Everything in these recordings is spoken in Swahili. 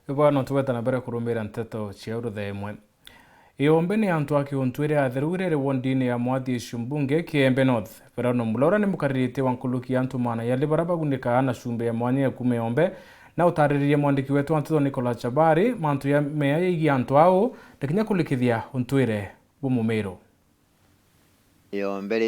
Ibwano tuweta na bere kurumira nteto chiauru the mwe. Iombe ni antu aki untwire atherurere wondini ya mwadi shumbunge Kiembe North. Perano mulora ni mukaririte wankuluki antu mana yali barabagunika ana shumbe ya mwani ya kumeombe na utaririye mwandiki wetu Antoto Nicola Chabari mantu ya mea igi antu au tekinya kulikithia untwire bumumero. Iombe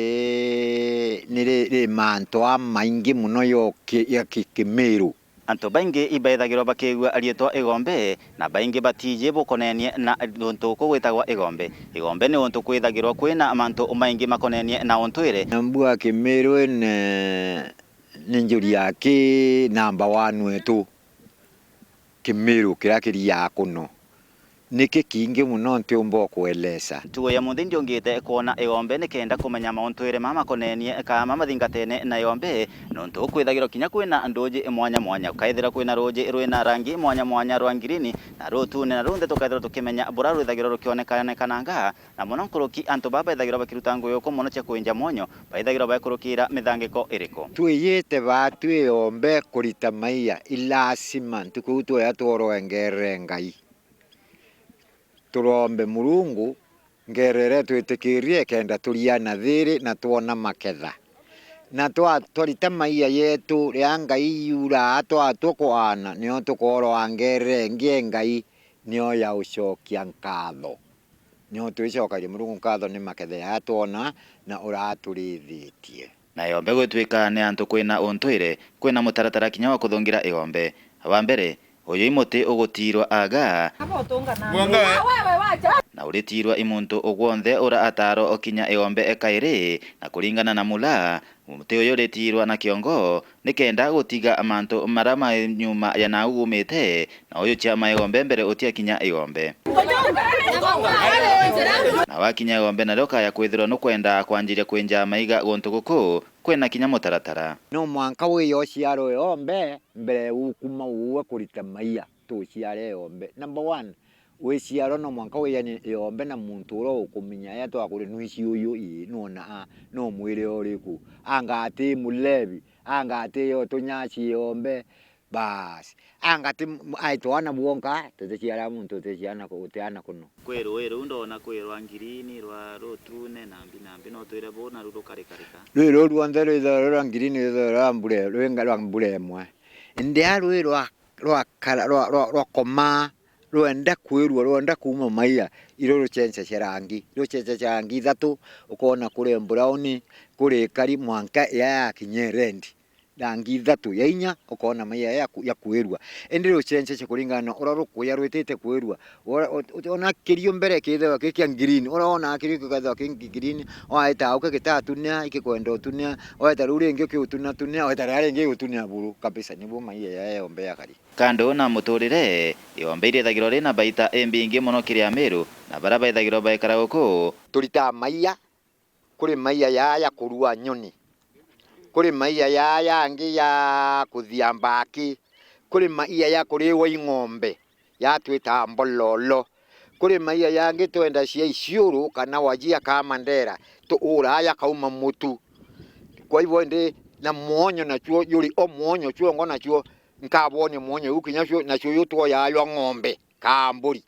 ni mantu maingi muno yo ya Kimeru. Anto baingi ibaithagirwo bakigua arietwa igombe na baingi batije bukonenie na untu gwitagwa igombe. Igombe ni untu kwithagirwo kwina amantu maingi makonenie na untwire. Nambua Kimeru ni njuri yake number 1 wetu Kimeru kira kiria kuno. Niki kingi muno ntiumbo kueleza. Tuwe ya mundi ndiongite kuona igombe nikenda kumenya mauntwire mama konenie kama mathingatene na igombe nontu kwithagirwo kinya kwina ndoji mwanya mwanya ukaithira kwina roji rwina rangi mwanya mwanya rwa ngirini na rutune na runde tukaithira tukimenya bura rwithagirwo rukionekana kananga na muno nkuruki antu baba ithagirwo bakiruta nguyo ko muno cia kwinja mwonyo baithagirwo bakurukira mithangiko iriko twiyite batu igombe kurita maiya ilasima ntukuto ya tworongere Ngai turombe Murungu ngerere twitikirie kenda tuliana thiri na tuona maketha na twarita maiya yetu ria Ngai yura tukwana nio tukoro angere ngie Ngai nio ya ucokia nkatho nio twicokagia Murungu nkatho ni maketha ya tuona na uraturithitie na igombe gwitwika ni antu kwina untwire kwina mutaratara kinya wa kuthungira igombe wa mbere uyu imuti ugutirwa aga na uritirwa imuntu ugwonthe ura ataro okinya igombe ekairi na kuringana na mula umuti uyu uritirwa na kiongo nikenda gutiga amantu marama nyuma ya naugumite na uyu chama igombe mbere utia kinya igombe na wakinya igombe na roka ya kwithirwa no kwenda kwanjiria kwenja maiga gontu guku kwena kinya mutaratara no mwanka wiyo ciaro yombe mbere ukuma uwe kurita maiya tu ciare yombe number 1 we ciaro no mwanka wiya yombe na muntu ro ukumenya ya to akuri nuici uyu nona no mwire oriku anga ati mulevi anga ati yo tunyaci yombe bas anga ti aitwana buonka tuteciara muntu tuteciana ko utiana kuno kweru ndona kwirwa ngirini rwa rutune nambi no twire bona rurukarika rwiro rwandere rwa ngirini rwa mbure rwenga rwa mbure mwe ndia rwiro rwa koma rwenda kwirwa rwenda kuma maiya iro ruchense cerangi ithatu ukona kure brown kure kari mwanka ya kinyerendi rangi ithatu ya inya ukona maiya ya kwirwa endi ruchense kuringana urarukuya rwitite kwirwa ona kirio mbere kithe kikia green uraona kirio kithe green oaita uke gitatu nia ikikwenda utunia oaita ruringi ukiutunia oaita raringi utunia buru kabisa nibo maiya ya yombe ya kari kando na muturire igombe irithagirwo rina baita embingi muno kiria Meru na baraba ithagirwo baikara guku turita maiya kuri maiya ya kurua nyoni kuri maiya ya ngi ya kuthia mbaki kuri maiya ya kuriwa ing'ombe ya twita mbololo kuri maiya ya ngi twenda cia iciuru kana wajia kama ndera tu uraya kauma mutu kwa hivyo ndi na mwonyo na chuo yuri o mwonyo chuo ngona chuo nkabone mwonyo ukinya chuo na chuo yuto ya yo ng'ombe kamburi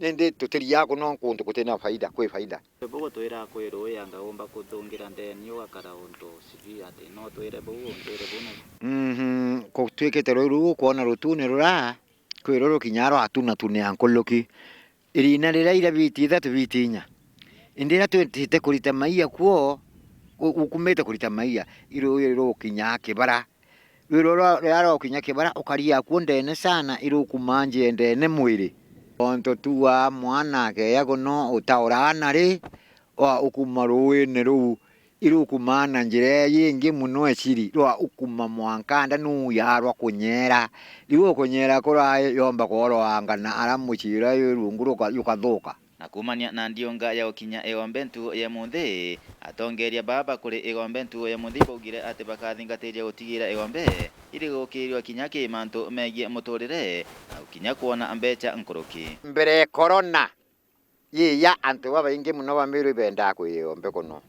nende tutiria kuno kuntu kutena faida kwe faida bogo twira kwiro yanga omba kuthungira ndeni wakara untu sivi ati no twire bogo twire bono ko twikete ruru kuona rutune rura kwiro kinyaro atuna tune ankoloki irina rira biti ithatu bitinya indira twitite kurita maiya kuo ukumete kurita maiya iro kinya kibara wiro raro kinya kibara ukaria kuo ndene sana iro kumanje ndene mwiri onto tuwa mwana ke yago no utaurana ri wa ukumaruwe neru iru kumana njire yingi muno eciri rwa ukuma mwankanda nu yarwa kunyera riwo kunyera kora yomba koro angana aramuchira yurunguru yukathuka na kumania na ndionga ya okinya igombe ntu ya munthi atongeria baba kuri igombe ntu ya munthi bogire ati bakathingatiria gutigira igombe iri gukirirwa kinya kimantu megie muturire na ukinya kuona mbecha nkuruki mbere corona ya antu baba ingi muno bamiru benda ku igombe kuno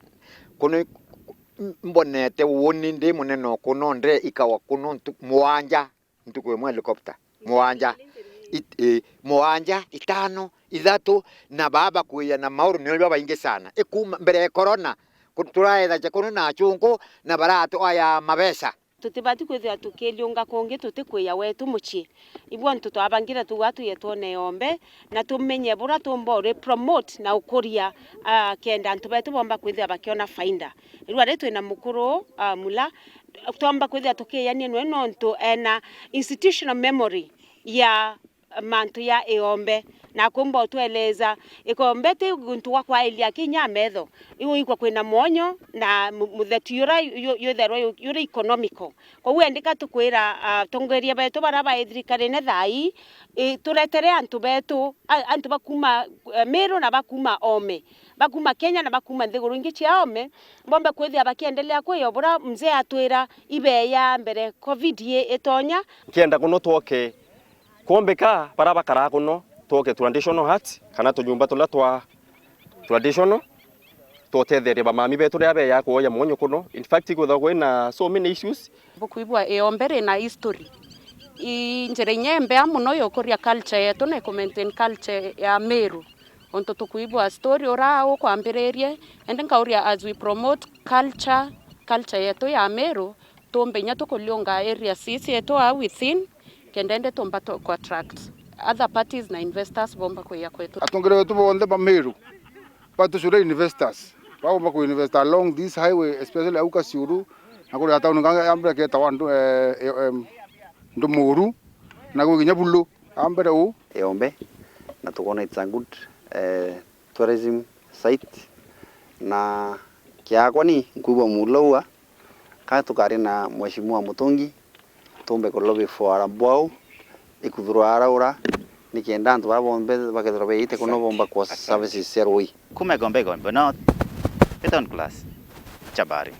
mbonete woni ndi muneno kuno ndre ikawa kuno mwanja ntukwe mu helicopter mwanja mwanja itano ithatu na baba kuya na mauru ni baba ingi sana ikuma mbere ya corona turaetha chakunu na chungu na baratu aya mabesa tutibati kwithia tukiliunga kungi tutikwiya wetu muci ibwo ntu twabangira tugatu yetone ombe na tumenye bura tumbo re promote na ukuria kenda ntu betu bomba kwithia bakiona faida irwa retu ina mukuru mula twamba kwithia tukiyania no ntu ena institutional memory ya mantu ya eombe na kumba tueleza ikombe te guntu kwa ilia kinya metho iwo ikwa kwina monyo na muthetiura yure economical kwa wendika tukwira tongeria betu baraba ithirikari ne thai turetere antu betu antu bakuma Meru na bakuma ome bakuma Kenya na bakuma nthiguru ingi cia ome bomba kwithia bakiendelea kwiyobora mzee atwira ibeya mbere covid etonya kienda kuno twoke kombeka baraba kara kuno toke traditional hats kana tunyumba tula twa traditional totetheria bamami betu ria beya kuoya monyo kuno in fact guthago na so many issues bukuibwa eombere na history injere nyembe muno yokuria culture yetu na maintain culture ya Meru onto tukuibwa story ora ukwambiririe and nkauria as we promote culture yetu ya Meru tumbenya tukulionga area sisi yetu within kendende tomba to attract other parties na investors bomba kuya kwetu atongere wetu bonde ba Meru but sure investors bomba ku invest along this highway especially auka siuru na kuri hata unanga ambere ke tawandu ndumuru na kuginya bulu ambere u eombe na tukona it's a good tourism site na kiakwa ni nkubwa mulowa ka tukari na mheshimiwa Mutungi tumbe ko lobby for abao ikudhura araura nikienda antu babombe bakethora beite kuno bomba kwa services seroi Kumegombe North Eton Class Chabari.